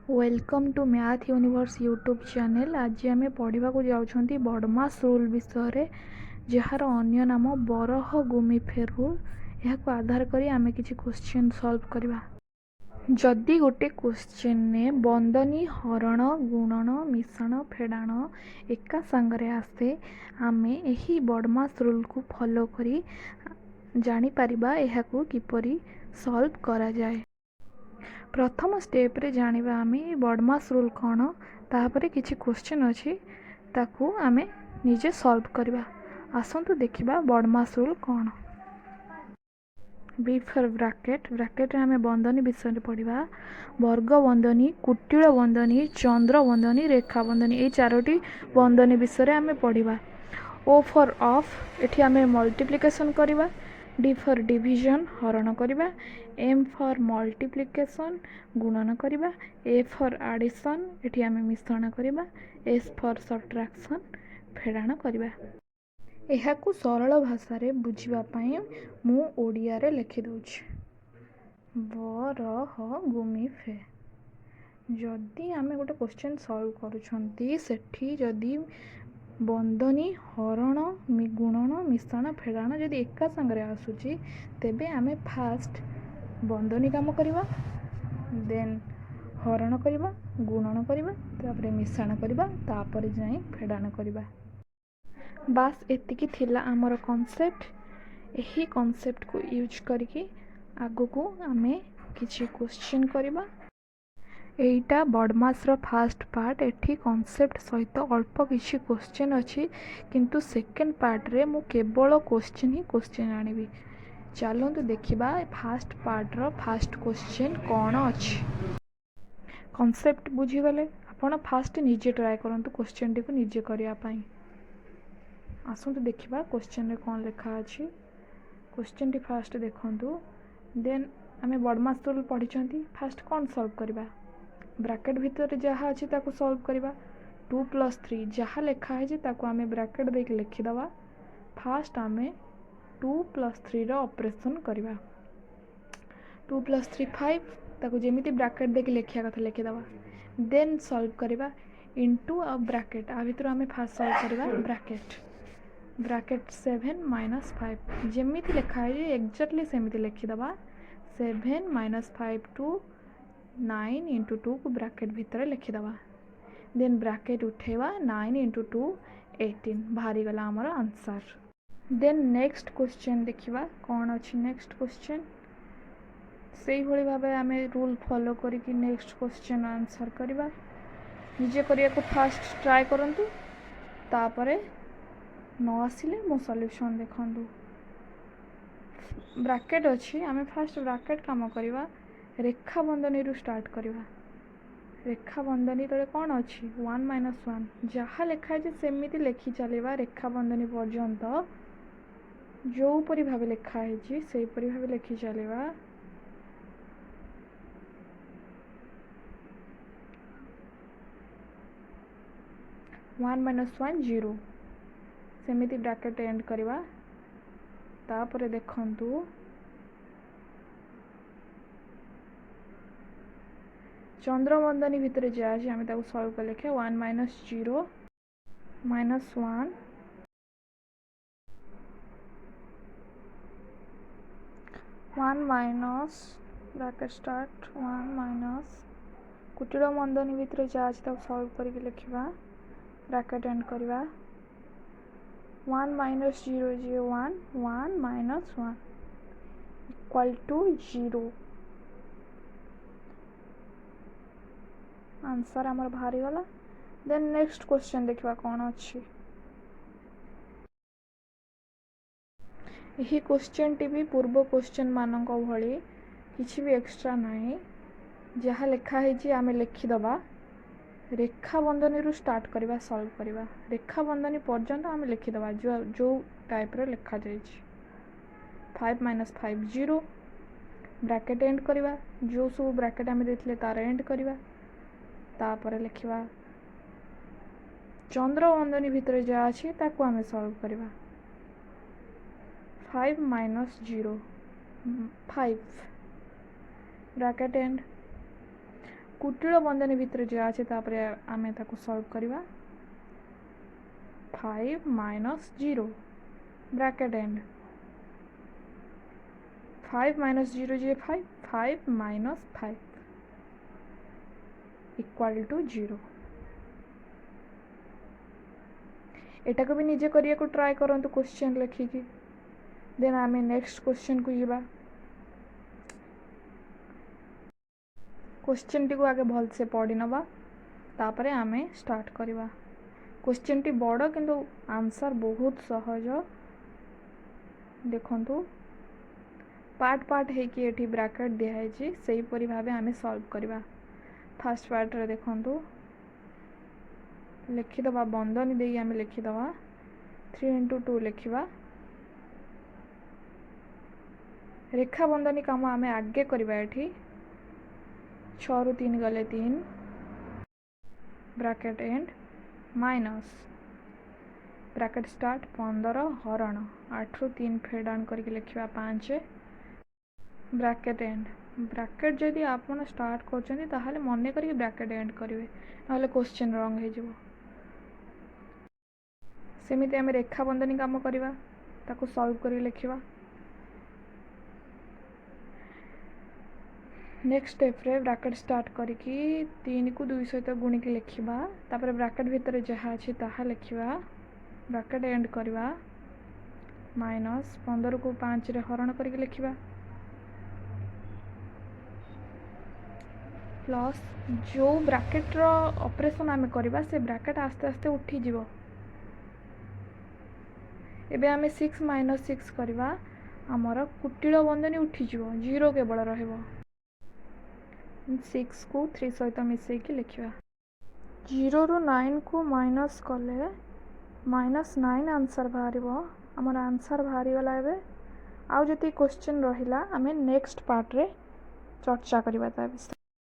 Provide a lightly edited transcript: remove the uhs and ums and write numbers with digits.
Welcome to Math Universe YouTube channel. आज आम पढ़ा जाऊँगी बड़मास रूल विषय जार अन्य नाम बरह गुमिफे रूल। यह आधार करी आम किसी क्वेश्चन सॉल्व करवा। जदि गोटे क्वेश्चन ने बंदनी हरण गुणन मिश्रण फेड़ाण एका सांगरे आसे आमे यही बड़मास रूल को फॉलो करी जानी परिबा यह को किपरि सॉल्व करा जाए। प्रथम स्टेप रे जानिबा आमे बड़मास रूल कौन तापर किछि क्वेश्चन अछि ताकू आमे निजे सॉल्व करबा। आसंतु देखिबा बड़मास रूल कौन। B for bracket. ब्रैकेट रे आमे बंदनी विषय पढ़िबा। वर्ग बंदनी, कुटिल बंदनी, चंद्र बंदनी, रेखा बंदनी ए चारोटी बंदनी विषय आमे पढ़िबा। ओ फॉर ऑफ एठी आमे मल्टीप्लिकेशन करबा। डी फॉर डिविजन हरण करबा। एम फॉर मल्टीप्लिकेशन गुणन करबा। ए फॉर एडिशन एठी आमे मिश्रण करबा। एस फॉर सब्ट्रैक्शन फेड़ाण करबा। एहाकू सरल भाषा रे बुझिबा पई मु ओडिया रे लिखि दउछि। बरह गुमिफे। जदि आमे गोटे क्वेश्चन सॉल्व करूछंती सेठी जदि बंदनी हरण गुणन मिश्रण फेड़ाण जदि एका संगरे आसुची तेबे आमे फास्ट बंदनी काम करवा, देन हरण करवा, गुणन करवा, तापरे मिश्रण करवा, तापरे जाई फेड़ाण करवा। बास एतिकी थिला आमर कॉन्सेप्ट। यही कॉन्सेप्ट को यूज करके आगो को आमे किछि क्वेश्चन करवा। एटा बड़मास रो फास्ट पार्ट। एठी कॉन्सेप्ट सहित अल्प किछि क्वेश्चन अछि किंतु सेकंड पार्ट रे मु केवल क्वेश्चन आनिबी। चलंतु देखिबा फास्ट पार्ट रो फास्ट क्वेश्चन कौन अछि। कॉन्सेप्ट बुझी गले आपण फास्ट निजे ट्राई करंतु क्वेश्चन टी को निजे करिया पई। आसंतु देखिबा क्वेश्चन रे कौन लिखा अछि। क्वेश्चन टी फास्ट देखंतु। देन आमे बड़मास रूल पढ़ी छंती। फास्ट कौन सॉल्व करबा। ब्रैकेट भीतर जहाँ अच्छी ताको सॉल्व करवा। 2 + 3 जहाँ लिखा है ताको आमे ब्रैकेट देख लिखिदवा। फास्ट आमे 2 + 3 रो ऑपरेशन करवा। 2 + 3 5 ताको जेमिति ब्रैकेट देख लिखिया कथा लिखिदवा। देन सॉल्व करवा इनटू अ ब्रैकेट। आ भीतर आमे फास्ट सॉल्व करवा ब्रैकेट 7 - 5 जेमिति लिखा है एक्जेक्टली सेमिति लिखिदवा। 7 - 5 टू 9 × 2 को ब्रैकेट भीतर लिखिदवा। देन ब्रैकेट उठेवा 9 × 2 18 बाहरी गला हमर आंसर। देन नेक्स्ट क्वेश्चन देखिबा कौन अछि। नेक्स्ट क्वेश्चन सेही भली भाबे आमे रूल फॉलो करी कि नेक्स्ट क्वेश्चन आंसर करबा। निजे करिया को फास्ट ट्राई करंतु तापरे न आसिले मो सॉल्यूशन देखंतु। ब्रैकेट अछि आमे फास्ट ब्रैकेट काम करबा। रेखा बंदनी रु स्टार्ट करवा। रेखा बंदनी तले कौन अच्छी 1 - 1 जहाँ लिखा है सेमिति लिखि चलेवा। रेखा बंदनी पर्यंत जो परि भावे लिखा है से परि भावे लिखि चलेवा। वन - 1 0 सेमिति ब्रैकेट एंड करवा। तापरे देखंतु चंद्रबंदनी भितर जाए आम सॉल्व कर लिखे 1 - 0 - 1 1 - ब्रैकेट स्टार्ट 1 - कुटिल बंदनी भितर जाए सॉल्व करके लिखा। ब्रैकेट एंड करवा 1 - 0 0 1 1 - 1 इक्वल टू 0। आंसर आमर बाहरी गला। देन नेक्स्ट क्वेश्चन देखिबा कौन अच्छी। यही क्वेश्चन टी भी पूर्व क्वेश्चन मानक भली किसी भी एक्स्ट्रा नहीं। जहाँ लिखा है आमे लिखिदबा। रेखा बंदनी रु स्टार्ट करवा सॉल्व करवा। रेखा बंदनी पर्यंत आमे लिखिदबा जो टाइप रो लिखा जाय। 5 - 5 0 ब्रैकेट एंड करवा। जो सब ब्रैकेट आमे देथिले तार एंड करवा। तापर लिखा चंद्र बंदनी भितर जहाँ अच्छी ताको आमे सॉल्व करवा। 5 - 0 5 ब्रैकेट एंड कुटिल बंधनी भितर जहाँ अच्छे तापर आम सॉल्व करवा 5 माइनस 0 ब्रैकेट एंड 5 माइनस 0 जे 5 माइनस 5 इक्वल टू 0 एटा को भी निजे करिया को ट्राई करंतु क्वेश्चन लिखिकी देन आम नेक्स्ट क्वेश्चन को जीवा क्वेश्चन टी को आगे भल से पढ़ी नवा तापरे आमे स्टार्ट करवा क्वेश्चन टी बड़ किंतु आंसर बहुत सहज देखंतु पार्ट पार्ट है कि एठी ब्रैकेट दिया है सही परी भाबे आमे सॉल्व करवा फर्स्ट पार्ट रे देखंतु लिखिदवा बंधनी दे आम लिखिदवा 3 इंटू 2 लिखा रेखा बंधनी काम आम आगे करवा एठी 6 रु 3 गले 3 bracket and minus bracket start 15 हरण 8 रु 3 फेड डाउन करके लिखा 5 ब्रैकेट एंड ब्रैकेट जदि आप स्टार्ट कर मन कर ब्रैकेट एंड करेंगे ना क्वेश्चन रंग हो सेमिति आम रेखा बंधनी काम करवा ताको सॉल्व कर लिखा नेक्स्ट स्टेप रे ब्रैकेट स्टार्ट करके 3 को 2 सहित गुणिक लिखा तापर ब्रैकेट भितर जहाँ अच्छी ताहा लिखा ब्रैकेट एंड करवा माइनस 15 को 5 रे हरण करके लिखा प्लस जो ब्रैकेट रो ऑपरेशन आम करवा से ब्रैकेट आस्ते आस्ते उठी जीवो एबे आमे 6 माइनस 6 करवा आमर कुटिल बंधनी उठी जीवो 0 केवल रहिबो 6 को 3 सहित मिसई की लिखा 0 रु 9 को माइनस कले -9 आंसर बाहर आमर आंसर बाहरी गला एबे आउ जति क्वेश्चन रहिला आमे नेक्स्ट पार्ट रे चर्चा करबा ता विषय।